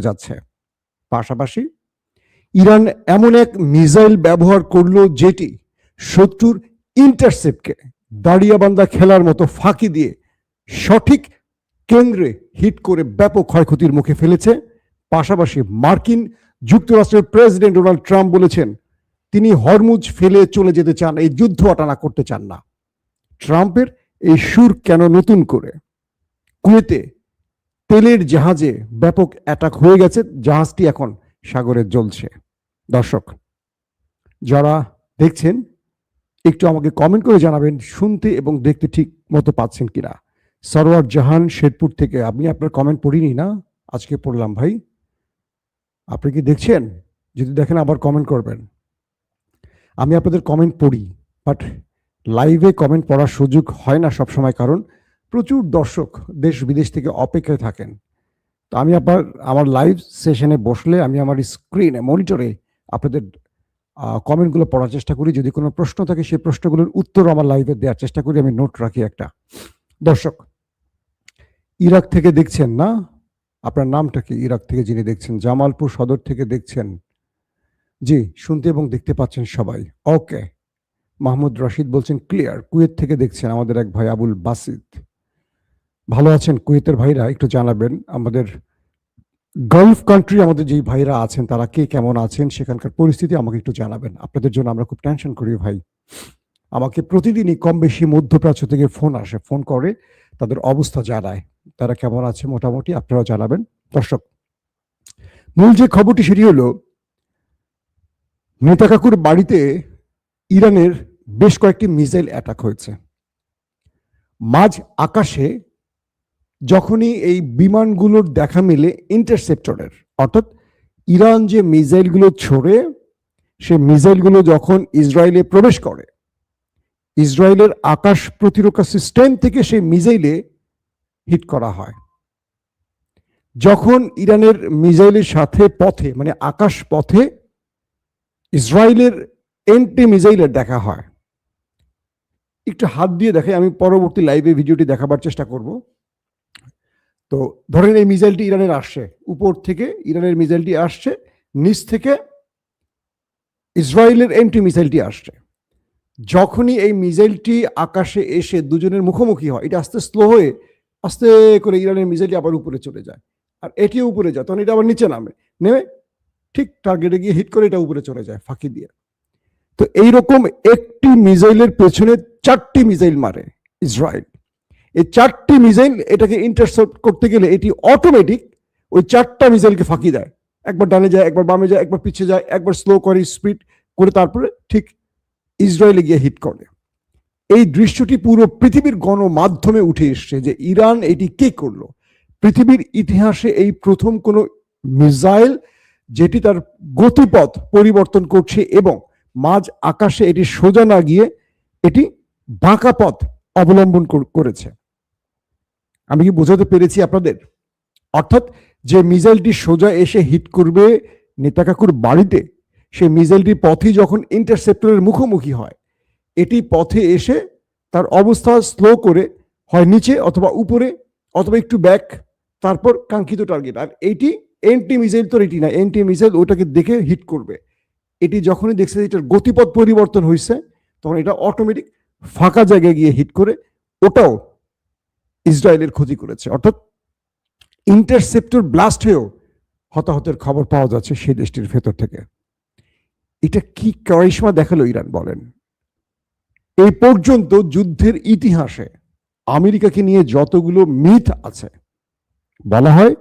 যাচ্ছে। পাশাপাশি ইরান এমন এক মিসাইল ব্যবহার করলো যেটি শত্রুর ইন্টারসেপ্টকে দাঁড়িয়াবান্ধা খেলার মতো ফাঁকি দিয়ে সঠিক কেন্দ্রে হিট করে ব্যাপক ক্ষয়ক্ষতির মুখে ফেলেছে। পাশাপাশি মার্কিন যুক্তরাষ্ট্রের প্রেসিডেন্ট ডোনাল্ড ট্রাম্প বলেছেন তিনি হরমুজ ফেলে চলে যেতে চান, এই যুদ্ধ আটানা করতে চান না। ট্রাম্পের এই সুর কেন নতুন করে? কুয়েতে তেলের জাহাজে ব্যাপক অ্যাটাক হয়ে গেছে, জাহাজটি এখন সাগরে জ্বলছে। দর্শক যারা দেখছেন একটু আমাকে কমেন্ট করে জানাবেন শুনতে এবং দেখতে ঠিক মতো পাচ্ছেন কিনা। সরওয়ার জাহান শেরপুর থেকে, আপনি আপনার কমেন্ট পড়িনি না, আজকে পড়লাম ভাই। আপনি কি দেখছেন? যদি দেখেন আবার কমেন্ট করবেন। আমি আপনাদের কমেন্ট পড়ি, বাট লাইভে কমেন্ট পড়ার সুযোগ হয় না সবসময়, কারণ প্রচুর দর্শক দেশ বিদেশ থেকে অপেক্ষায় থাকেন। তো আমি আমার লাইভ সেশনে বসলে আমি আমার স্ক্রিনে মনিটরে আপনাদের কমেন্টগুলো পড়ার চেষ্টা করি। যদি কোনো প্রশ্ন থাকে সেই প্রশ্নগুলোর উত্তর আমার লাইভে দেওয়ার চেষ্টা করি, আমি নোট রাখি একটা। দর্শক ইরাক থেকে দেখছেন না? আপনার নামটা কি? ইরাক থেকে যিনি দেখছেন, জামালপুর সদর থেকে দেখছেন? জি, শুনতে এবং দেখতে পাচ্ছেন সবাই। ওকে, মাহমুদ রশিদ বলছেন ক্লিয়ার। কুয়েত থেকে দেখছেন আমাদের এক ভাই আবুল বাসিত। ভালো আছেন কুয়েতের ভাইরা? একটু জানাবেন। আমাদের গালফ কান্ট্রি আমাদের যেই ভাইরা আছেন তারা কে কেমন আছেন, সেখানকার পরিস্থিতি আমাকে একটু জানাবেন। আপনাদের জন্য আমরা খুব টেনশন করি ভাই। আমাকে প্রতিদিনই কম বেশি মধ্যপ্রাচ্য থেকে ফোন আসে, ফোন করে তাদের অবস্থা জানায়, তারা কেমন আছে মোটামুটি আপনারাও জানাবেন। দর্শক মূল যে খবরটি সেটি হলো নেতা কাকুর বাড়িতে ইরানের বেশ কয়েকটি মিসাইল অ্যাটাক হয়েছে। মাঝ আকাশে যখনই এই বিমানগুলোর দেখা মেলে ইন্টারসেপ্টরের, অর্থাৎ ইরান যে মিসাইলগুলো ছোড়ে সে মিসাইলগুলো যখন ইসরায়েলে প্রবেশ করে, ইসরায়েলের আকাশ প্রতিরক্ষা সিস্টেম থেকে সেই মিসাইলে হিট করা হয়। যখন ইরানের মিসাইলের সাথে পথে মানে আকাশ পথে ইসরায়েলের এন্টি মিসাইলের দেখা হয়, একটু হাত দিয়ে দেখে, আমি পরবর্তী লাইভে ভিডিওটি দেখাবার চেষ্টা করব। তো ধরেন এই মিসাইলটি ইরানের আসছে, উপর থেকে ইরানের মিসাইলটি আসছে, নিচ থেকে ইসরায়েলের এন্টি মিসাইলটি আসছে। যখনই এই মিসাইলটি আকাশে এসে দুজনের মুখোমুখি হয়, এটা আস্তে স্লো হয়ে আস্তে করে ইরানের মিসাইলটি আবার উপরে চলে যায়, আর এটিও উপরে যায়, তখন এটা আবার নিচে নেমে ঠিক টার্গেটে গিয়ে হিট করে এটা উপরে চলে যায় ফাঁকি দিয়ে। তো এইরকম একটি মিসাইলের পেছনে 4টি মিসাইল মারে ইসরায়েল। এই 4টি মিসাইল এটাকে ইন্টারসেপ্ট করতে গেলে এটি অটোমেটিক ওই 4টা মিসাইলকে ফাঁকি দেয়, একবার ডানে যায়, একবার বামে যায়, একবার পিছিয়ে যায়, একবার স্লো করে স্পিড করে তারপরে ঠিক ইসরায়েলে গিয়ে হিট করে। এই দৃশ্যটি পুরো পৃথিবীর গণমাধ্যমে উঠে এসছে যে ইরান এটি কে করলো। পৃথিবীর ইতিহাসে এই প্রথম কোনো মিসাইল যেটি তার গতিপথ পরিবর্তন করছে এবং মাঝ আকাশে এটি সোজা না গিয়ে এটি বাঁকা পথ অবলম্বন করেছে। আমি কি বোঝাতে পেরেছি আপনাদের? অর্থাৎ যে মিসাইলটি সোজা এসে হিট করবে নেতা কাকুর বাড়িতে, সেই মিসাইলটির পথই যখন ইন্টারসেপ্টরের মুখোমুখি হয়, এটি পথে এসে তার অবস্থা স্লো করে হয় নিচে অথবা উপরে অথবা একটু ব্যাক, তারপর কাঙ্ক্ষিত টার্গেট। আর এটি এন্টি মিসাইল তো এটি না, এন্টি মিসাইল ওটাকে দেখে হিট করবে। এটি যখনই দেখছে এটার গতিপথ পরিবর্তন হয়েছে তখন এটা অটোমেটিক ফাঁকা জায়গায় গিয়ে হিট করে ওটাও ইসরায়েলের ক্ষতি করেছে। অর্থাৎ ইন্টারসেপ্টর ব্লাস্ট হয়েও হতাহতের খবর পাওয়া যাচ্ছে সেই দেশটির ভেতর থেকে। এটা কি কারিশমা দেখালো ইরান বলেন? এই পর্যন্ত যুদ্ধের ইতিহাসে আমেরিকাকে নিয়ে যতগুলো মিথ আছে, বলা হয়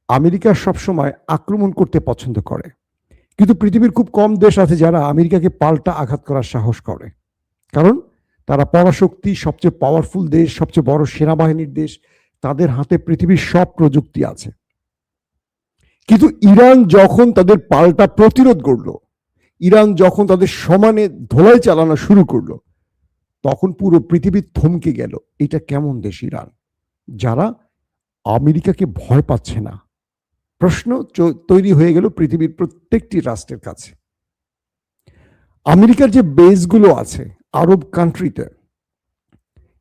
আমেরিকা সবসময় আক্রমণ করতে পছন্দ করে, কিন্তু পৃথিবীর খুব কম দেশ আছে যারা আমেরিকাকে পাল্টা আঘাত করার সাহস করে, কারণ তারা পরাশক্তি, সবচেয়ে পাওয়ারফুল দেশ, সবচেয়ে বড় সেনাবাহিনীর দেশ, তাদের হাতে পৃথিবীর সব প্রযুক্তি আছে। কিন্তু ইরান যখন তাদের পাল্টা প্রতিরোধ করলো, ইরান যখন তাদের সমানে ধোলাই চালানো শুরু করলো, তখন পুরো পৃথিবী থমকে গেল। এটা কেমন দেশ ইরান, যারা আমেরিকাকে ভয় পাচ্ছে না? প্রশ্ন তৈরি হয়ে গেল পৃথিবীর প্রত্যেকটি রাষ্ট্রের কাছে। আমেরিকার যে বেসগুলো আছে আরব কান্ট্রিতে,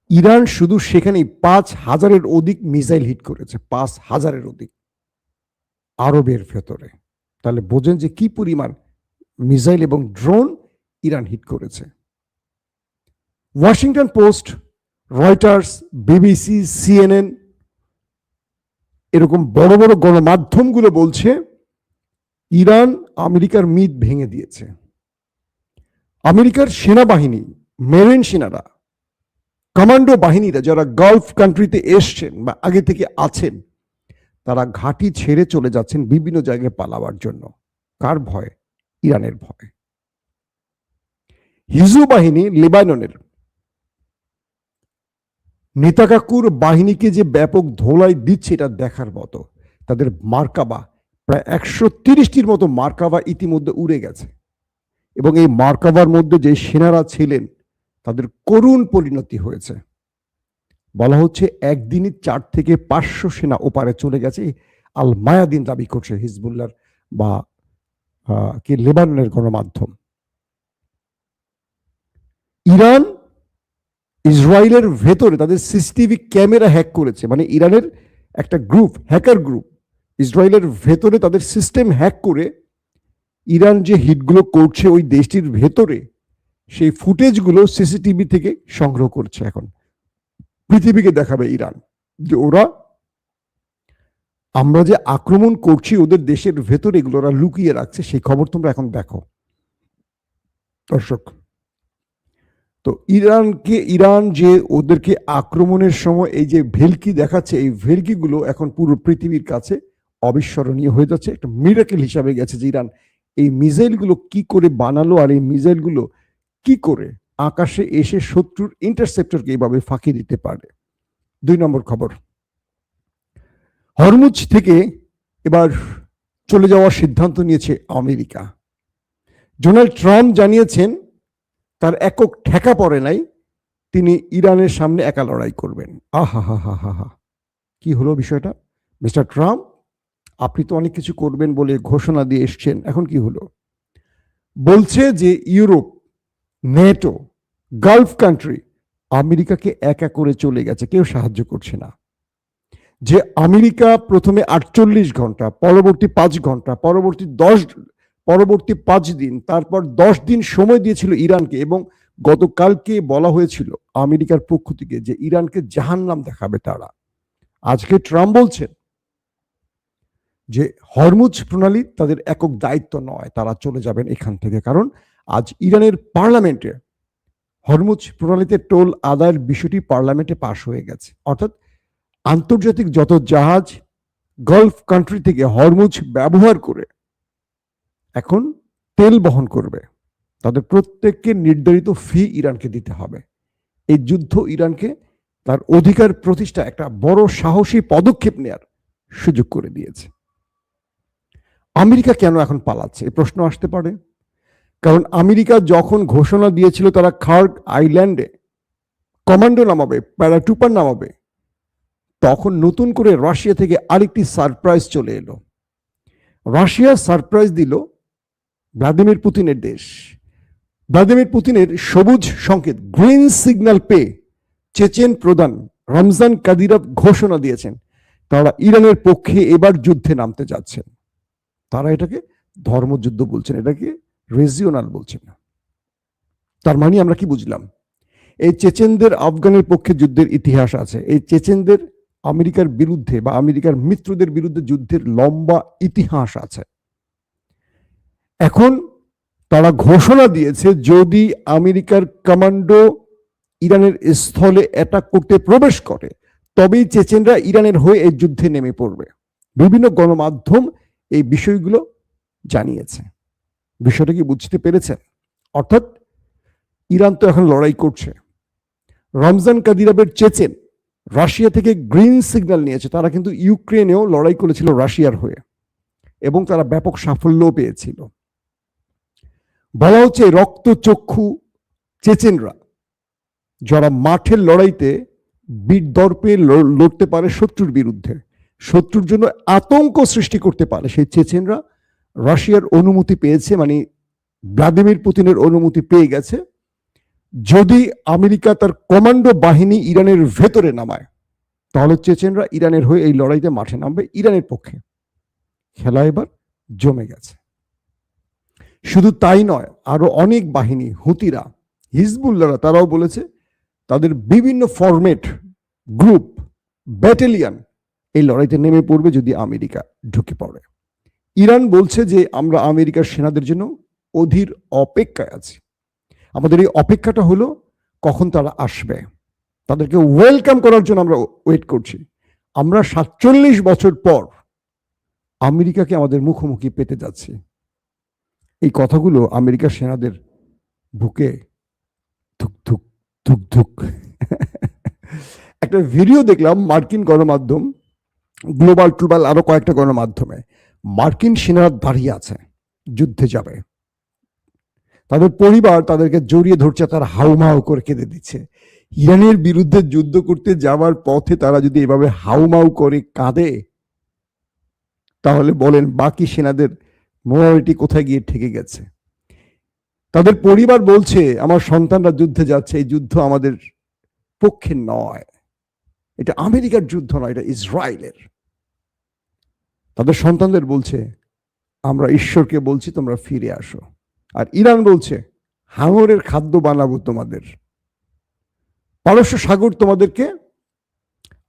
ইরান শুধু সেখানেই 5,000-এর অধিক মিসাইল হিট করেছে, 5,000-এর অধিক আরবের ভেতরে। তাহলে বোঝেন যে কি পরিমাণ মিসাইল এবং ড্রোন ইরান হিট করেছে। Washington post, Reuters, BBC, CNN এরকম বড় বড় গণমাধ্যমগুলো বলছে ইরান আমেরিকার মিথ ভেঙে দিয়েছে। আমেরিকার সেনাবাহিনী, মেরিন সেনারা, কমান্ডো বাহিনীরা যারা গালফ কান্ট্রিতে এসছেন বা আগে থেকে আছেন, তারা ঘাঁটি ছেড়ে চলে যাচ্ছেন বিভিন্ন জায়গায় পালাবার জন্য। কার ভয়? ইরানের ভয়। হিজু বাহিনী লেবাননের নেতাকাকুর বাহিনীকে যে ব্যাপক ধোলাই দিচ্ছে এটা দেখার মতো। তাদের মার্কাবা প্রায় 130টির মতো মার্কাবা ইতিমধ্যে উড়ে গেছে এবং এই মার্কাবার মধ্যে যে সেনারা ছিলেন তাদের করুণ পরিণতি হয়েছে। বলা হচ্ছে একদিনই 4 থেকে 500 সেনা ওপারে চলে গেছে। আল মায়াদিন দাবি করছে হিজবুল্লাহর বা কি লেবাননের গণমাধ্যম। ইরান ইসরায়েলের ভেতরে তাদের সিসিটিভি ক্যামেরা হ্যাক করেছে, মানে ইরানের একটা গ্রুপ, হ্যাকার গ্রুপ ইসরায়েলের ভেতরে তাদের সিস্টেম হ্যাক করে ইরান যে হিটগুলো করছে ওই দেশটির ভেতরে সেই ফুটেজগুলো সিসিটিভি থেকে সংগ্রহ করছে। এখন পৃথিবীকে দেখাবে ইরান যে ওরা, আমরা যে আক্রমণ করছি ওদের দেশের ভেতরে এগুলো ওরা লুকিয়ে রাখছে, সেই খবর তোমরা এখন দেখো দর্শক। তো ইরান যে ওদেরকে আক্রমণের সময় এই যে ভেলকি দেখাচ্ছে, এই ভেলকিগুলো এখন পুরো পৃথিবীর কাছে অবিস্মরণীয় হয়ে যাচ্ছে। একটা মিরাকেল হিসাবে গেছে যে ইরান এই মিসাইলগুলো কি করে বানালো আর এই মিসাইলগুলো কি করে আকাশে এসে শত্রুর ইন্টারসেপ্টরকে এইভাবে ফাঁকি দিতে পারে। 2 নম্বর খবর, হরমুজ থেকে এবার চলে যাওয়ার সিদ্ধান্ত নিয়েছে আমেরিকা। ডোনাল্ড ট্রাম্প জানিয়েছেন তার একক ঠেকা পড়ে নাই, তিনি ইরানের সামনে একা লড়াই করবেন। আহা হা হা হা হা, কি হলো বিষয়টা? মিস্টার ট্রাম্প, আপনি তো অনেক কিছু করবেন বলে ঘোষণা দিয়ে এসছেন, এখন কি হলো? বলছে যে ইউরোপ, নেটো, গালফ কান্ট্রি আমেরিকাকে একা করে চলে গেছে, কেউ সাহায্য করছে না। যে আমেরিকা প্রথমে 48 ঘন্টা, পরবর্তী 5 ঘন্টা, পরবর্তী 5 দিন, তারপর 10 দিন সময় দিয়েছিল ইরানকে, এবং গতকালকে বলা হয়েছিল আমেরিকার পক্ষ থেকে যে ইরানকে জাহান্নাম দেখাবে তারা। আজকে ট্রাম্প বলছেন যে হরমুজ প্রণালী তাদের একক দায়িত্ব নয়, তারা চলে যাবেন এখান থেকে। কারণ আজ ইরানের পার্লামেন্টে হরমুজ প্রণালীতে টোল আদায়ের বিষয়টি পার্লামেন্টে পাশ হয়ে গেছে। অর্থাৎ আন্তর্জাতিক যত জাহাজ গালফ কান্ট্রি থেকে হরমুজ ব্যবহার করে এখন তেল বহন করবে, তাদের প্রত্যেককে নির্ধারিত ফি ইরানকে দিতে হবে। এই যুদ্ধ ইরানকে তার অধিকার প্রতিষ্ঠা একটা বড় সাহসী পদক্ষেপ নেয়ার সুযোগ করে দিয়েছে। আমেরিকা কেন এখন পালাচ্ছে এই প্রশ্ন আসতে পারে। কারণ আমেরিকা যখন ঘোষণা দিয়েছিল তারা খার্গ আইল্যান্ডে কমান্ডো নামাবে, প্যারাটুপার নামাবে, তখন নতুন করে রাশিয়া থেকে আরেকটি সারপ্রাইজ চলে এলো। রাশিয়া সারপ্রাইজ দিল ভ্লাদিমির পুতিনের দেশ। ভ্লাদিমির পুতিনের সবুজ সংকেত, গ্রিন সিগন্যাল পেয়ে চেচেন প্রধান রমজান কাদিরভ ঘোষণা দিয়েছেন তারা ইরানের পক্ষে এবার যুদ্ধে নামতে যাচ্ছেন। তারা এটাকে ধর্মযুদ্ধ বলছেন, এটাকে রিজিওনাল বলছেন না। তার মানে আমরা কি বুঝলাম? এই চেচেনদের আফগানের পক্ষে যুদ্ধের ইতিহাস আছে, এই চেচেনদের আমেরিকার বিরুদ্ধে বা আমেরিকার মিত্রদের বিরুদ্ধে যুদ্ধের লম্বা ইতিহাস আছে। এখন তারা ঘোষণা দিয়েছে যদি আমেরিকার কমান্ডো ইরানের স্থলে অ্যাটাক করতে প্রবেশ করে তবেই চেচেনরা ইরানের হয়ে এই যুদ্ধে নেমে পড়বে। বিভিন্ন গণমাধ্যম এই বিষয়গুলো জানিয়েছে। বিষয়টা কি বুঝতে পেরেছেন? অর্থাৎ ইরান তো এখন লড়াই করছে। রমজান কাদিরভের চেচেন রাশিয়া থেকে গ্রিন সিগন্যাল নিয়েছে, তারা কিন্তু ইউক্রেনেও লড়াই করেছিল রাশিয়ার হয়ে এবং তারা ব্যাপক সাফল্যও পেয়েছিল। বলা হচ্ছে রক্তচক্ষু চেচেনরা যারা মাঠের লড়াইতে বীর দর্পে লড়তে পারে শত্রুর বিরুদ্ধে, শত্রুর জন্য আতঙ্ক সৃষ্টি করতে পারে, সেই চেচেনরা রাশিয়ার অনুমতি পেয়েছে, মানে ভ্লাদিমির পুতিনের অনুমতি পেয়ে গেছে, যদি আমেরিকা তার কমান্ডো বাহিনী ইরানের ভেতরে নামায়, তাহলে চেচেনরা ইরানের হয়ে এই লড়াইতে মাঠে নামবে ইরানের পক্ষে। খেলা এবার জমে গেছে। শুধু তাই নয়, আরো অনেক বাহিনী, হুতিরা, হিজবুল্লাহরা, তারাও বলেছে তাদের বিভিন্ন ফরমেট, গ্রুপ, ব্যাটালিয়ন এই লড়াইতে নেমে পড়বে যদি আমেরিকা ঢুকে পড়ে। ইরান বলছে যে আমরা আমেরিকার সেনাদের জন্য অধীর অপেক্ষায় আছি। আমাদের এই অপেক্ষাটা হলো কখন তারা আসবে, তাদেরকে ওয়েলকাম করার জন্য আমরা ওয়েট করছি। আমরা 47 বছর পর আমেরিকাকে আমাদের মুখোমুখি পেতে যাচ্ছি। এই কথাগুলো আমেরিকার সেনাদের বুকে ধুক ধুক ধুক ধুক। একটা ভিডিও দেখলাম মার্কিন গণমাধ্যম, গ্লোবাল টুবাল, আরো কয়েকটা গণমাধ্যমে, মার্কিন সেনারা দাঁড়িয়ে আছে, যুদ্ধে যাবে, তাদের পরিবার তাদেরকে জড়িয়ে ধরছে, তারা হাউমাউ করে কেঁদে দিচ্ছে। ইরানের বিরুদ্ধে যুদ্ধ করতে যাওয়ার পথে তারা যদি এভাবে হাউমাউ করে কাঁদে, তাহলে বলেন বাকি সেনাদের মোরালিটি কোথায় গিয়ে ঠেকে গেছে। তাদের পরিবার বলছে আমার সন্তানরা যুদ্ধে যাচ্ছে, এই যুদ্ধ আমাদের পক্ষে নয়, এটা আমেরিকার যুদ্ধ নয়, এটা ইসরায়েলের। তাদের সন্তানদের বলছে আমরা ঈশ্বরকে বলছি তোমরা ফিরে আসো। আর ইরান বলছে হাঙরের খাদ্য বানাবো তোমাদের, পারস্য সাগর তোমাদেরকে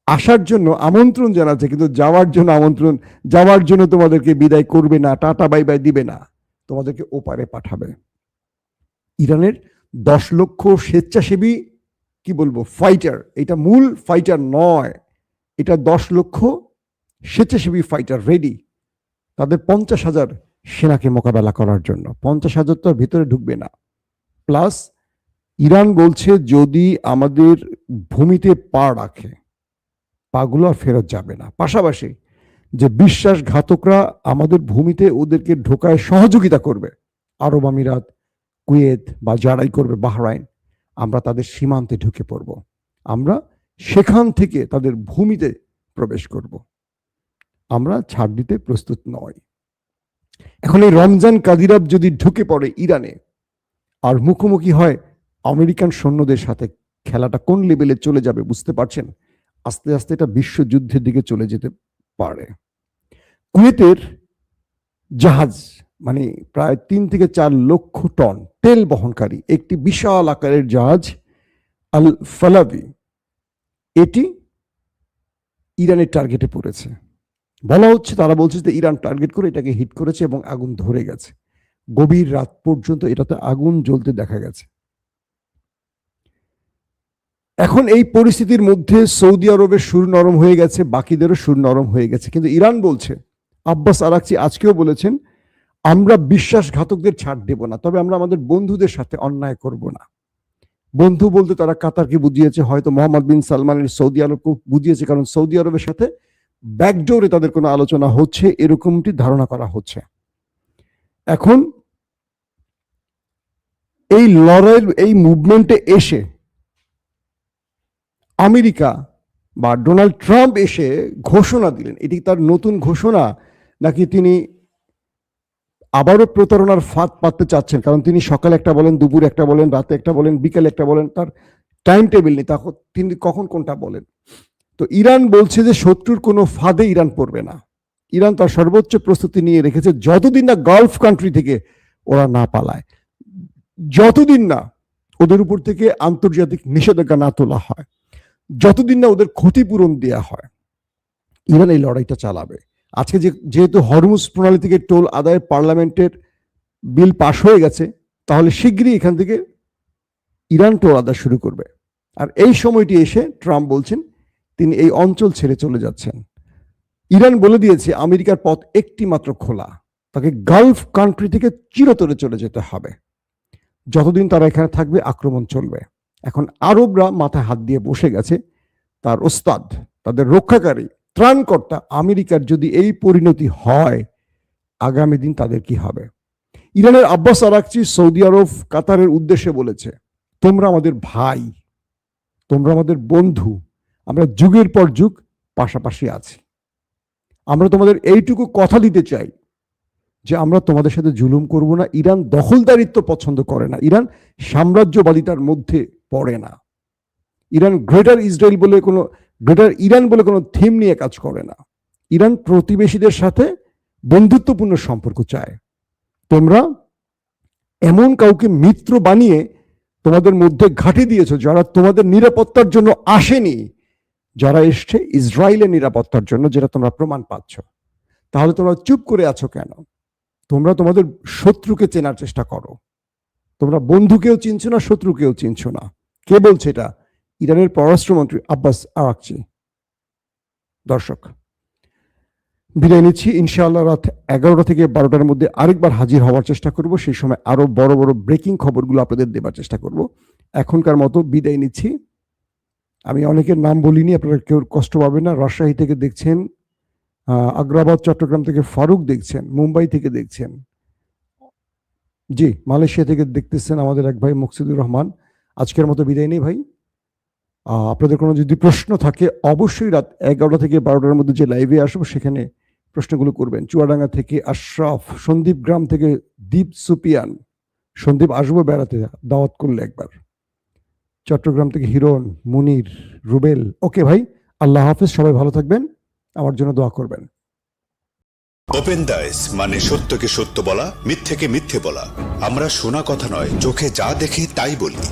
আসার জন্য আমন্ত্রণ জানাচ্ছে, কিন্তু যাওয়ার জন্য আমন্ত্রণ, যাওয়ার জন্য তোমাদেরকে বিদায় করবে না, টাটা বাই বাই দিবে না, তোমাদেরকে ওপারে পাঠাবে। ইরানের 10 লক্ষ স্বেচ্ছাসেবী, কি বলবো, ফাইটার, এটা মূল ফাইটার নয়, এটা 10 লক্ষ স্বেচ্ছাসেবী ফাইটার রেডি, তাদের 50,000 সেনাকে মোকাবেলা করার জন্য। 50,000 তো ভিতরে ঢুকবে না। প্লাস ইরান বলছে যদি আমাদের ভূমিতে পা রাখে, পাগুলো আর ফেরত যাবে না। পাশাপাশি যে বিশ্বাসঘাতকরা আমাদের ভূমিতে ওদেরকে ঢোকায় সহযোগিতা করবে, আরব আমিরাত, কুয়েত বা যারাই করবে, বাহরাইন, আমরা তাদের সীমান্তে ঢুকে পড়ব, আমরা সেখান থেকে তাদের ভূমিতে প্রবেশ করব, আমরা ছাড় দিতে প্রস্তুত নয়। এখন এই রমজান কাদিরাব যদি ঢুকে পড়ে ইরানে আর মুখোমুখি হয় আমেরিকান সৈন্যদের সাথে, খেলাটা কোন লেভেলে চলে যাবে বুঝতে পারছেন? আস্তে আস্তে এটা বিশ্বযুদ্ধের দিকে চলে যেতে পারে। কুয়েতের জাহাজ, মানে প্রায় 3 থেকে 4 লক্ষ টন তেল বহনকারী একটি বিশাল আকারের জাহাজ আল ফালাভি, এটি ইরানের টার্গেটে পড়েছে। বলা হচ্ছে, তারা বলছে যে ইরান টার্গেট করে এটাকে হিট করেছে এবং আগুন ধরে গেছে। গভীর রাত পর্যন্ত এটাতে আগুন জ্বলতে দেখা গেছে। এখন এই পরিস্থিতির মধ্যে সৌদি আরবের সুর নরম হয়ে গেছে, বাকিদেরও সুর নরম হয়ে গেছে, কিন্তু ইরান বলছে, আব্বাস আরাকচি আজকেও বলেছেন, আমরা বিশ্বাসঘাতকদের ছাড় দেব না, তবে আমরা আমাদের বন্ধুদের সাথে অন্যায় করব না। বন্ধু বলতে তারা কাতারকে বুঝিয়েছে, হয়তো মোহাম্মদ বিন সালমানের সৌদি আরবকে বুঝিয়েছে, কারণ সৌদি আরবের সাথে ব্যাকডোরে তাদের কোনো আলোচনা হচ্ছে, এরকমটি ধারণা করা হচ্ছে। এখন এই লড়াইয়ের এই মুভমেন্টে এসে আমেরিকা বা ডোনাল্ড ট্রাম্প এসে ঘোষণা দিলেন, এটি তার নতুন ঘোষণা নাকি তিনি আবারও প্রতারণার ফাঁদ পাততে চাচ্ছেন? কারণ তিনি সকালে একটা বলেন, দুপুর একটা বলেন, রাতে একটা বলেন, বিকালে একটা বলেন, তার টাইম টেবিল নেই, তখন তিনি কখন কোনটা বলেন। তো ইরান বলছে যে শত্রুর কোনো ফাঁদে ইরান পড়বে না। ইরান তার সর্বোচ্চ প্রস্তুতি নিয়ে রেখেছে, যতদিন না গালফ কান্ট্রি থেকে ওরা না পালায়, যতদিন না ওদের উপর থেকে আন্তর্জাতিক নিষেধাজ্ঞা না তোলা হয়, যতদিন না ওদের ক্ষতিপূরণ দেয়া হয়, ইরান এই লড়াইটা চালাবে। আজকে যেহেতু হরমুজ প্রণালী থেকে টোল আদায় পার্লামেন্টের বিল পাশ হয়ে গেছে, তাহলে শীঘ্রই এখান থেকে ইরান টোল আদায় শুরু করবে। আর এই সময়টি এসে ট্রাম্প বলছেন তিনি এই অঞ্চল ছেড়ে চলে যাচ্ছেন। ইরান বলে দিয়েছে আমেরিকার পথ একটি মাত্র খোলা, তাকে গালফ কান্ট্রি থেকে চিরতরে চলে যেতে হবে। যতদিন তারা এখানে থাকবে আক্রমণ চলবে। এখন আরবরা মাথায় হাত দিয়ে বসে গেছে, তার ওস্তাদ, তাদের রক্ষাকারী, ত্রাণকর্তা আমেরিকার যদি এই পরিণতি হয়, আগামী দিন তাদের কি হবে? ইরানের আব্বাস আরাকচি সৌদি আরব, কাতারের উদ্দেশ্যে বলেছে, তোমরা আমাদের ভাই, তোমরা আমাদের বন্ধু, আমরা যুগের পর যুগ পাশাপাশি আছি। আমরা তোমাদের এইটুকু কথা দিতে চাই যে আমরা তোমাদের সাথে জুলুম করব না। ইরান দখলদারিত্ব পছন্দ করে না, ইরান সাম্রাজ্যবাদিতার মধ্যে পড়ে না, ইরান গ্রেটার ইরান বলে কোনো থিম নিয়ে কাজ করে না। ইরান প্রতিবেশীদের সাথে বন্ধুত্বপূর্ণ সম্পর্ক চায়। তোমরা এমন কাউকে মিত্র বানিয়ে তোমাদের মধ্যে ঘাঁটি দিয়েছো যারা তোমাদের নিরাপত্তার জন্য আসেনি, যারা এসছে ইসরায়েলের নিরাপত্তার জন্য, যেটা তোমরা প্রমাণ পাচ্ছ। তাহলে তোমরা চুপ করে আছো কেন? তোমরা তোমাদের শত্রুকে চেনার চেষ্টা করো। তোমরা বন্ধুকেও চিনছো না, শত্রুকেও চিনছো না। কে বলছে এটা? ইরানের পররাষ্ট্রমন্ত্রী আব্বাস আরাকচি। দর্শক, বিদায় নিচ্ছি। ইনশাআল্লাহ রাত 11টা থেকে 12টার মধ্যে আরেকবার হাজির হওয়ার চেষ্টা করব। সেই সময় আরো বড় বড় ব্রেকিং খবরগুলো আপনাদের দেবার চেষ্টা করব। এখনকার মতো বিদায় নিচ্ছি। আমি অনেকের নাম বলিনি, আপনারা কেউ কষ্ট পাবেন না। রাজশাহী থেকে দেখছেন, আগ্রাবাদ চট্টগ্রাম থেকে ফারুক দেখছেন, মুম্বাই থেকে দেখছেন, জি মালয়েশিয়া থেকে দেখতেছেন আমাদের এক ভাই মুকসিদুর রহমান। আজকের মতো বিদায় নেই ভাই। আপনাদের কোনো যদি প্রশ্ন থাকে অবশ্যই রাত 11টা থেকে 12টার মধ্যে যে লাইভে আসবো সেখানে প্রশ্নগুলো করবেন। চুয়াডাঙ্গা থেকে আশরাফ, সন্দীপ গ্রাম থেকে দীপ সুপিয়ান, সন্দীপ আসবো বেড়াতে, দাওয়াত করলে একবার। চট্টগ্রাম থেকে হিরণ, মুনির, রুবেল। ওকে ভাই, আল্লাহ হাফেজ, সবাই ভালো থাকবেন, আমার জন্য দোয়া করবেন। ওপেন দাইস মানে সত্যকে সত্য বলা, মিথ্যেকে মিথ্যে বলা। আমরা শোনা কথা নয়, চোখে যা দেখি তাই বলি।